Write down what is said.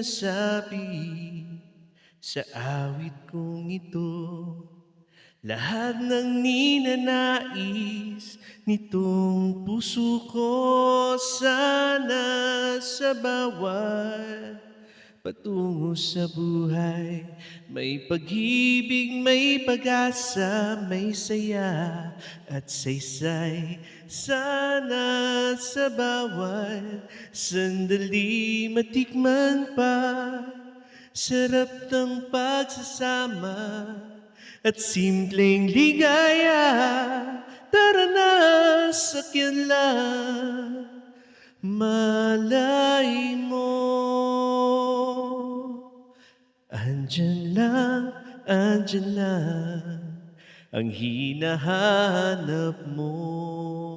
masabi sa awit kong ito. Lahat ng ninanais nitong puso ko, sana sa bawat patungo sa buhay may pag-ibig, may pag-asa, may saya at saysay. Sana sa bawat sandali matikman pa sarap ng pagsasama at simpleng ligaya. Tara na, sakyan lang, malay mo. Andyan lang ang hinahanap mo.